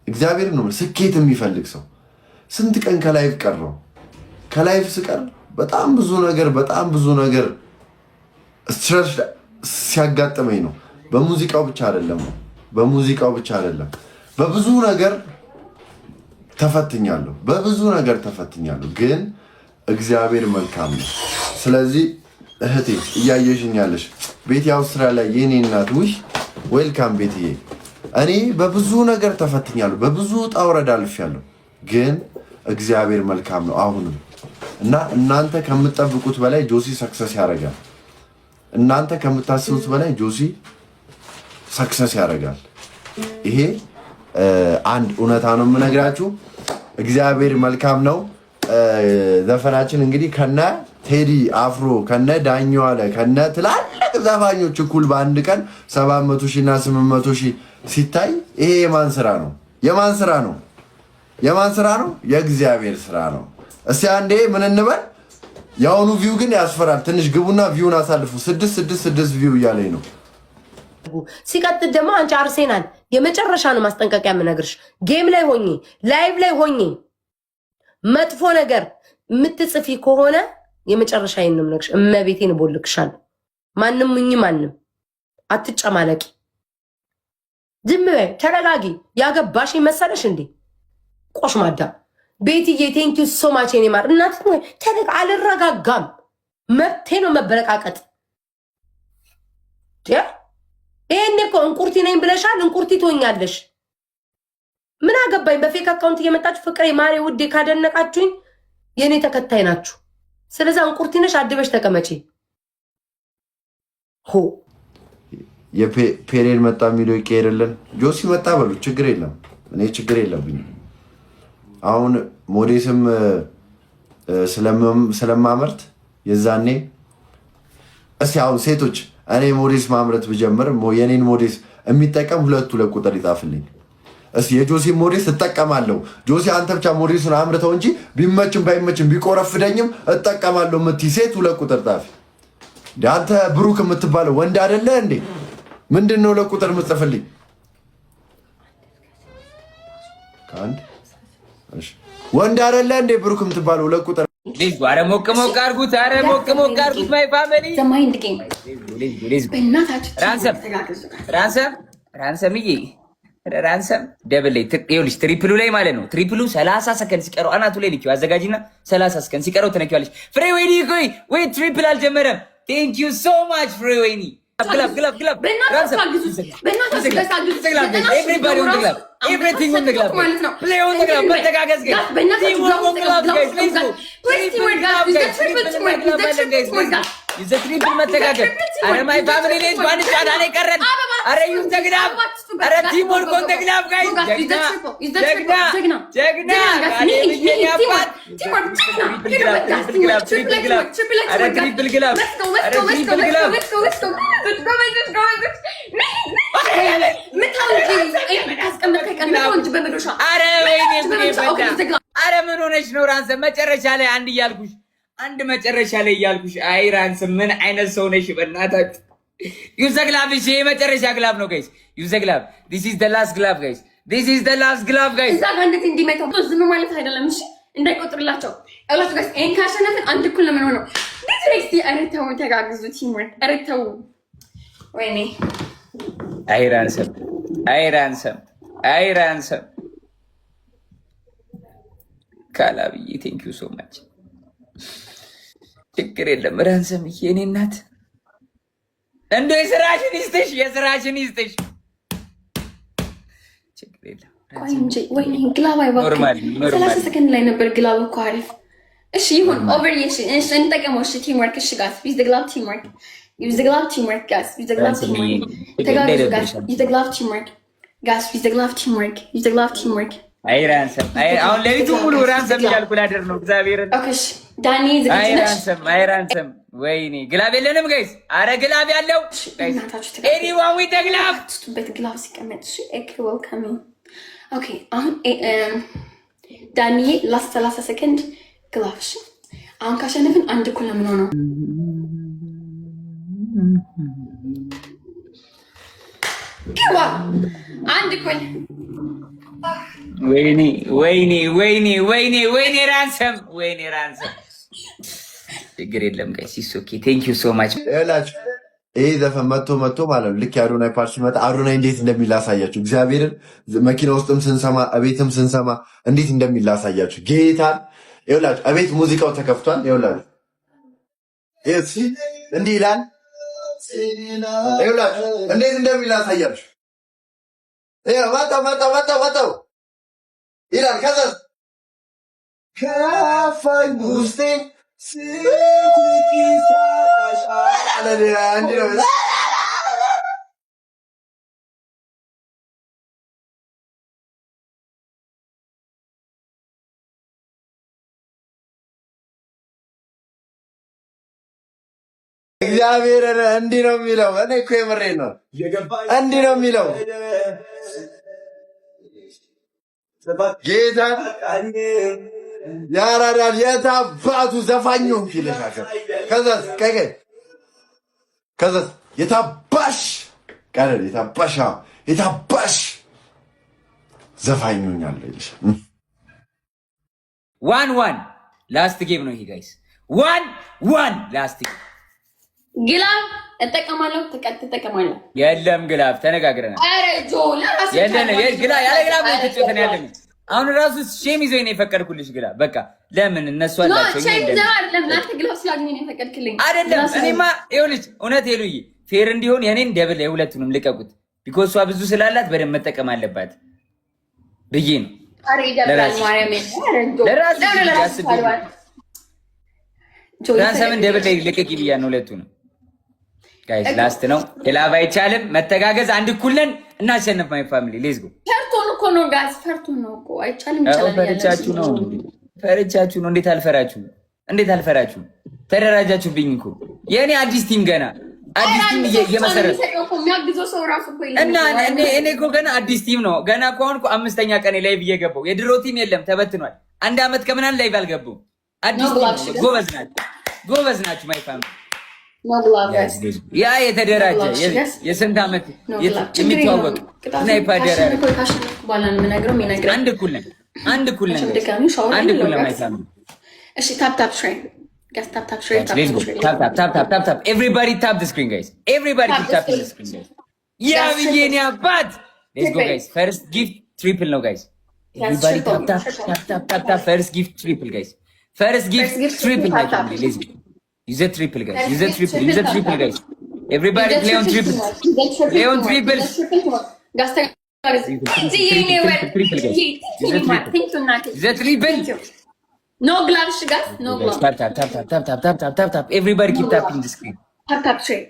እግዚአብሔር ነው ስኬት የሚፈልግ ሰው ስንት ቀን ከላይፍ ቀረው ከላይፍ ስቀር በጣም ብዙ ነገር ስትረስ ሲያጋጥመኝ ነው በሙዚቃው ብቻ አይደለም በብዙ ነገር ተፈትኛለሁ ግን እግዚአብሔር መልካም ነው ስለዚህ እህቴ እያየሽኛለሽ ቤት አውስትራሊያ የኔ እናት ውይ ዌልካም ቤትዬ እኔ በብዙ ነገር ተፈትኛለሁ በብዙ ጣውረድ አልፌያለሁ ግን እግዚአብሔር መልካም ነው አሁንም እና እናንተ ከምትጠብቁት በላይ ጆሲ ሰክሰስ ያደርጋል እናንተ ከምታስቡት በላይ ጆሲ ሰክሰስ ያደርጋል ይሄ አንድ እውነታ ነው የምነግራችሁ እግዚአብሔር መልካም ነው ዘፈናችን እንግዲህ ከነ ቴዲ አፍሮ ከነ ዳኛው አለ ከነ ትላልቅ ዘፋኞች እኩል በአንድ ቀን 700,000 እና 800,000 ሲታይ ይሄ የማን ስራ ነው የእግዚአብሔር ስራ ነው እስቲ አንዴ ምን እንበል ያውኑ ቪው ግን ያስፈራል ትንሽ ግቡና ቪውን አሳልፉ 6 ቪው እያለኝ ነው ሲቀጥል ደግሞ አንቺ አርሴናል የመጨረሻ ነው ማስጠንቀቂያ የምነግርሽ ጌም ላይ ሆኜ ላይቭ ላይ ሆኜ መጥፎ ነገር የምትጽፊ ከሆነ የመጨረሻ ነው የምነግርሽ እመቤቴን ቦልክሻል ማንም አትጨማለቂ ዝም በይ ተረጋጊ ያገባሽ መሰለሽ እንዴ ቆሽማዳ ቤትዬ ቴንክ ዩ ሶ ማች የኔ ማር እናት አልረጋጋም መብቴ ነው መበረቃቀጥ ይሄኔ እኮ እንቁርቲ ነኝ ብለሻል እንቁርቲ ትሆኛለሽ ምን አገባኝ በፌክ አካውንት እየመጣችሁ ፍቅሬ ማሬ ውዴ ካደነቃችሁኝ የኔ ተከታይ ናችሁ ስለዚህ እንቁርቲ ነሽ አድበሽ ተቀመጪ ሆ የፔሬድ መጣ የሚለው ይቀርልን ጆሲ መጣ በሉ ችግር የለም እኔ ችግር የለብኝም አሁን ሞዴስም ስለማመርት የዛኔ እስቲ አሁን ሴቶች እኔ ሞዴስ ማምረት ብጀምር የኔን ሞዴስ የሚጠቀም ሁለት ቁጥር ይጣፍልኝ እስቲ የጆሲ ሞዴስ እጠቀማለሁ ጆሲ አንተ ብቻ ሞዴሱን አምርተው እንጂ ቢመችም ባይመችም ቢቆረፍደኝም እጠቀማለሁ የምትይ ሴት 2 ቁጥር ጣፊ አንተ ብሩክ የምትባለው ወንድ አይደለ እንዴ ምንድነው 2 ቁጥር የምትጽፍልኝ ካንድ እሺ ወንድ አይደለ እንዴ ብሩክ የምትባለው 2 ቁጥር ኧረ ሞቅ አድርጉት ማይ ፋሚሊ ራንሰም ደብል ላይ ይኸውልሽ ትሪፕሉ ላይ ማለት ነው ትሪፕሉ 30 ሰከንድ ሲቀረው አናቱ ላይ ልኪው አዘጋጅና 30 ሰከንድ ሲቀረው ትነኪዋለሽ ፍሬ ወይኒ ወይ ትሪፕል አልጀመረም ቴንክ ዩ ሶ ማች ፍሬ ወይኒ ግላብ everybody on the glove everything on the glove play on the glove መተጋገዝ guys is the triple መተጋገዝ አረ ማይ ፋሚሊ ላይ ባንድ ጫና ላይ ቀረን አረ ዩ ተግዳብ አረ ቲሞር ኮን ተግዳብ guys ጀግና triple glove አረ ምን ሆነሽ ነው ራንሰ መጨረሻ ላይ እያልኩሽ አይ ራንሰ ምን አይነት ሰው ነሽ በእናታችሁ ዩዘ ግላብ እሺ የመጨረሻ ግላብ ነው ጋይስ ዩዘ ግላብ this is the last glove guys እዛ ጋር እንዴት እንዲመጣው ዝም ማለት አይደለም እሺ እንዳይቆጥርላቸው እላችሁ ጋይስ ኤን ካሸነፍን አንድ እኩል ነው የምንሆነው ዲስሬክቲ አረተው ተጋግዙ ቲምወርክ አረተው ወይኔ አይራንሰም ካላብዬ ቴንክ ዩ ሶ ማች ችግር የለም ራንሰም የኔ እናት እንደ የስራሽን ይስጥሽ ችግር የለም ቆይ እንጂ ወይኔ ግላብ አይባክም 30 ሰከንድ ላይ ነበር ግላብ እኮ አሪፍ እሺ ይሁን ኦቨርዬሽን እሺ እንጠቀመው እሺ ቲምወርክ እሺ ጋይስ ዩዝ ዘ ግላብ ቲምወርክ use the glove teamwork guys use the glove teamwork use the glove teamwork አይ ራንሰም አሁን ለሊቱ ሙሉ ራንሰም እያልኩ ላደር ነው እግዚአብሔርን ኦኬ ዳኒ አይ ራንሰም ወይኔ ግላብ የለንም ጋይስ አረ ግላብ ያለው ኤኒዋን ዊ ተግላብ በት ግላብ ሲቀመጥ እሺ ኤክ ዌልካም ኦኬ አሁን ዳኒ ላስት 30 ሰከንድ ግላብ እሺ አሁን ካሸነፍን አንድ እኩል ነው የምንሆነው አንድ እኩል ወይኔ ራንሰም ችግር የለም ጋይስ ኢትስ ኦኬ ቴንክ ዩ ሶ ማች ይላችሁ ይሄ ዘፈን መጥቶ ማለት ልክ የአዶናይ ፓርቲ ሲመጣ አዶናይ እንዴት እንደሚላሳያችሁ እግዚአብሔርን መኪና ውስጥም ስንሰማ እቤትም ስንሰማ እንዴት እንደሚላሳያችሁ ጌታን ይላችሁ እቤት ሙዚቃው ተከፍቷል ይላችሁ እሺ እንዲህ ይላል ይላችሁ እንዴት እንደሚላሳያችሁ መጣው ይላል ከዛ ከፋኝ ውስጤ እግዚአብሔር እንዲህ ነው የሚለው። እኔ እኮ የምሬን ነው። እንዲህ ነው የሚለው ጌታ ያራዳል የታባቱ ዘፋኙ ይልሻከ ከዛስ የታባሽ ቀረል የታባሽ ዘፋኙኛል ይልሽ 1-1 ላስት ጌም ነው ይሄ ጋይስ 1-1 ላስት ጌም ግላብ እጠቀማለሁ ትጠቀማለህ የለም ግላብ ተነጋግረናል አረ ጆ ለራስ የለም ግላብ ያለ ግላብ ነው ተጨተን ያለን አሁን ራሱ ሼም ይዘኝ ነው የፈቀድኩልሽ ግላብ በቃ ለምን እነሱ አላቸው ሼም ለምን አንተ ግላብ ስላገኘ ነው የፈቀድክልኝ አይደለም እኔማ ይኸውልሽ እውነት ሄሉዬ ፌር እንዲሆን የኔን ደብል የሁለቱንም ልቀቁት ቢኮዝ እሷ ብዙ ስላላት በደንብ መጠቀም አለባት ብዬ ነው አረ ይደብራል ማርያም ለራስ ራንሰምን ደብል ላይ ልቀቂ ብያለሁ ሁለቱንም ጋይስ ላስት ነው ግላብ አይቻልም መተጋገዝ አንድ እኩል ነን እናሸንፍ ማይ ፋሚሊ ሌትስ ጎ ፈርቶን እኮ ነው ጋይስ ፈርቶን ነው እኮ አይቻልም ይቻላል ፈርቻችሁ ነው እንዴት አልፈራችሁ ተደራጃችሁብኝ እኮ የኔ አዲስ ቲም ገና አዲስ ቲም እየመሰረት የሚያግዘው ሰው ራሱ እኮ እና እኔ እኮ ገና አዲስ ቲም ነው ገና እኮ አሁን 5ኛ ቀኔ ላይቭ እየገባው የድሮ ቲም የለም ተበትኗል አንድ አመት ከምናምን ላይቭ አልገባው አዲስ ቲም ጎበዝ ናችሁ ማይ ፋሚሊ ያ የተደራጀ የስንት ዓመት የሚተዋወቅ ስናይፐር ደራጀ አንድ እኩል ነን ማይሳም እሺ ታፕ ሽሬ ጋስ ታፕ ሽሬ ታፕ ኤቭሪባዲ ታፕ ዘ ስክሪን ጋይስ ኤቭሪባዲ ታፕ ዘ ስክሪን ጋይስ ያ ብዬኔ አባት ሌትስ ጎ ጋይስ ፈርስት ጊፍት ትሪፕል ነው ጋይስ ኤቭሪባዲ ታፕ ፈርስት ጊፍት ትሪፕል ጋይስ ፈርስት ጊፍት ትሪፕል ሌትስ ጎ Use a triple, guys. Use a triple, guys. Everybody play on triple. Play on triple. Use a triple. No gloves, guys. No gloves. Tap. Everybody keep tapping the screen. Tap straight.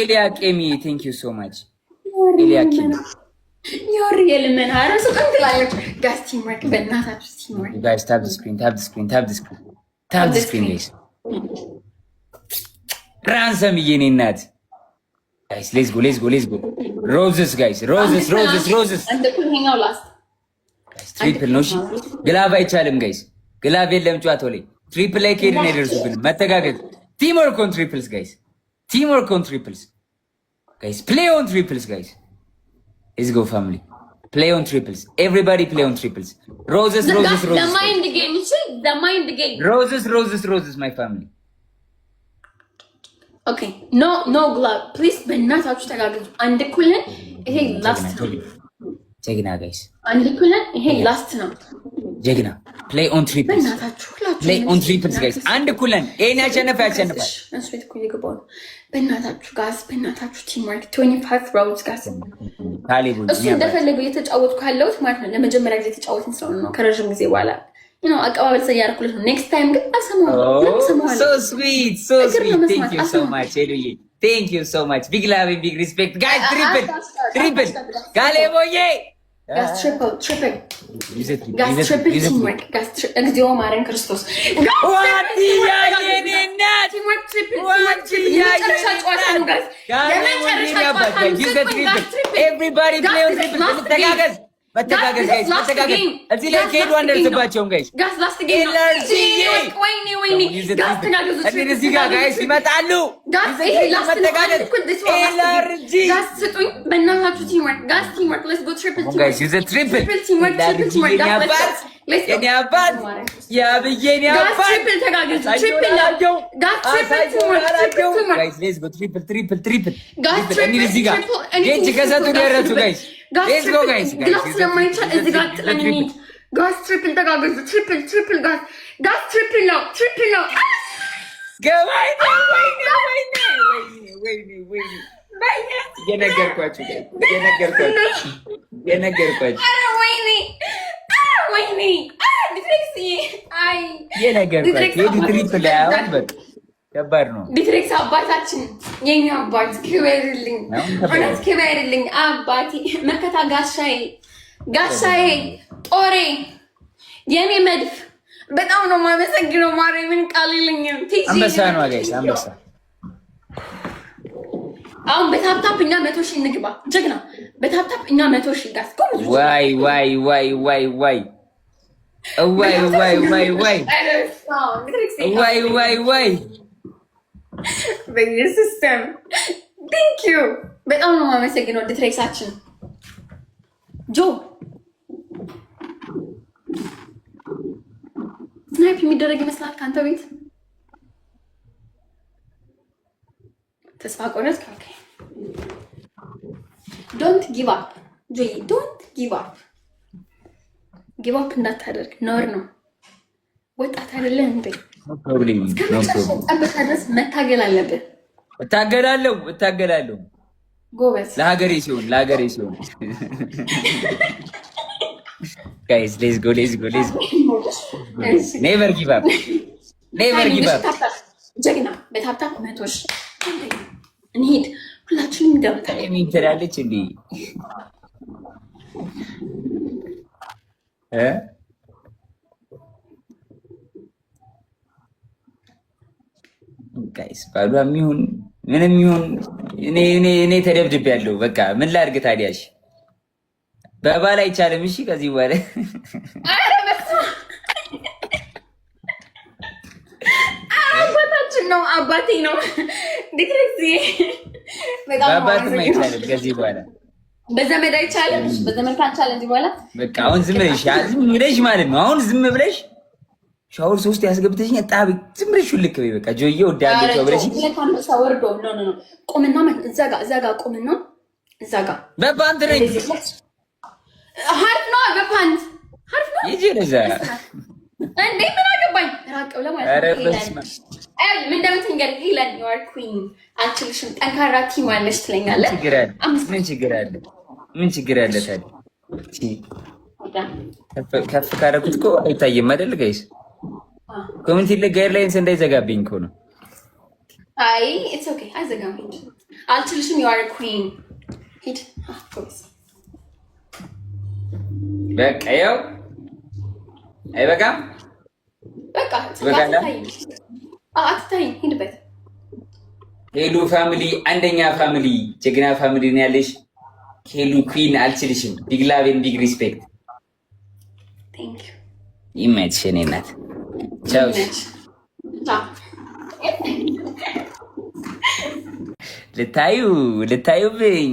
Elia Kemi, thank you so much. Elia Kemi. You're real man. I don't know. Guys, teamwork. But not teamwork. You guys tap the screen. Tap the screen, guys. Ransom የኔ እናት guys let's go roses guys roses and the hang out last guys triple ነው እሺ ግላብ አይቻልም guys ግላብ የለም ጨዋታው ላይ triple ላይ ከሄድን አይደርሱብንም መተጋገዝ teamwork on triples guys play on triples guys let's go family play on triples everybody play on triples roses the mind game roses my family okay no glove please በእናታችሁ ተጋገዙ አንድ ኩለን ይሄ ላስት ነው ጀግና guys አንድ ኩለን ይሄ ላስት ነው ጀግና play on triples play on triples guys አንድ ኩለን ይሄን ያሸንፋል እንስቤት እኮ እየገባሁ ነው በእናታችሁ ቲምወርክ 25 rounds ጋስ እሱ እንደፈለገው እየተጫወትኩ ካለሁት ማለት ነው ለመጀመሪያ ጊዜ የተጫወትን ስለሆነ ነው ከረጅም ጊዜ በኋላ አቀባበል ሰያርኩለት ነው ኔክስት ታይም ግን አሰማዋለሁ so sweet thank you so much Eluye thank you so much big love and big respect guys triple ጋሌቦዬ ጋስ triple ጋስ triple teamwork ጋስ እግዚኦ ማረን ክርስቶስ ዋዲያ የኔ እናት teamwork triple የመጨረሻ ጨዋታ ነው ጋስ የመጨረሻ ጨዋታ ነው everybody play on triple ተጋገዝ መተጋገዝ ጋይስ መተጋገዝ እዚህ ላይ ከሄዱ አንደርስባቸውም ጋይስ ጋስ ላስት ጌም ወይኔ ጋስ ተጋገዙ እዚህ ጋር ጋይስ ይመጣሉ ጋስ መተጋገዝ ኤነርጂ ጋስ ስጡኝ በእናታችሁ ቲምወርክ ጋስ ቲምወርክ ሌትስ ጎ ትሪፕል ቲምወርክ ጋይስ ዩዝ ትሪፕል ቲምወርክ የኔ አባት የአብዬን አባት ጋስ ትሪፕል ተጋገዙ ትሪፕል ጋስ ትሪፕል ቲምወርክ ጋይስ ሌትስ ጎ ትሪፕል ጋስ ትሪፕል እዚህ ጋር ጌጅ ከሰጡ ደረሱ ጋይስ ሌትስ ጎ ጋይስ ግላስ ስለማይቻል እዚህ ጋር ጥለን እንሂድ። ጋስ ትሪፕል ተጋገዙ። ትሪፕል ጋስ ትሪፕል ነው። የነገርኳችሁ ትሪፕል አሁን በቃ ከባድ ነው። ዲትሬክስ አባታችን የኛ አባት ክበርልኝ፣ እውነት ክበርልኝ አባቴ፣ መከታ ጋሻዬ ጦሬ የኔ መድፍ በጣም ነው የማመሰግነው። ማርያምን ቃል የለኝም። አንበሳ ነው ጋይስ አንበሳ። አሁን በታፕታፕ እኛ 100,000 እንግባ። ጀግና በታፕታፕ እኛ 100,000 ጋስ ዋይ በየሲስተም ቴንክ ዩ በጣም ነው የማመሰግነው። ዲትሬክሳችን ጆ ስናይፕ የሚደረግ ይመስላል ከአንተ ቤት ተስፋ ቆረጥ ካልከ ዶንት ጊቭ አፕ ጆይ ዶንት ጊቭ አፕ እንዳታደርግ ነውር ነው። ወጣት አይደለም እንዴ? ድረስ መታገል አለብን። እታገላለሁ ጎበዝ ለሀገሬ ሲሆን ጋይስ ሌትስ ጎ ኔቨር ጊቭ አፕ ጀግና በታፕታፕ 100,000 እንሂድ ሁላችንም እንደምታ ትላለች እንዴ ጋይስ ባሏም ይሁን ምንም ይሁን እኔ ተደብድቤያለሁ። በቃ ምን ላድርግ ታዲያሽ? በባል አይቻልም። እሺ ከዚህ በኋላ አባታችን ነው አባቴ ነው። ዲክሬሲ በአባትም አይቻልም ከዚህ በኋላ በዘመድ አይቻልም። በዘመድ ካልቻለ እዚህ በኋላ በቃ አሁን ዝም ብለሽ ማለት ነው። አሁን ዝም ብለሽ ሻወር 3 ያስገብተሽኝ ጣብ ዝም ብለሽ ልክ በይ። በቃ ጆዬ ወዳለች ብለሽ ወርዶ ኖ ቁምና እዛ ጋር ቁምና እዛ ጋር በፓንት ነኝ ሀርፍ ነው በፓንት ሀርፍ ነው ይጂ ለዛ እንዴ ምን አገባኝ ራቀው ለማለት ነው። ምን እንደምትንገር ሄለን you are queen አትልሽም ጠንካራ ቲም አለሽ ትለኛለህ። ምን ችግር አለ ታዲያ? ከፍ ካደረኩት እኮ አይታየም አይደል ጋይስ? ኮሚኒቲ ላይ ጋይድላይንስ እንዳይዘጋብኝ እኮ ነው። አይ ኢትስ ኦኬ አይዘጋም። አልችልሽም you are a queen ሂድ በቃ ያው አይበቃም በቃ አትታይ ሂድበት። ሄሉ ፋሚሊ አንደኛ ፋሚሊ ጀግና ፋሚሊ ነው ያለሽ። ሄሉ ኩዊን አልችልሽም። ቢግ ላቭ ኤንድ ቢግ ሪስፔክት። ቴንክ ዩ ይመችሽ የኔ እናት። ቻው ልታዩ ብኝ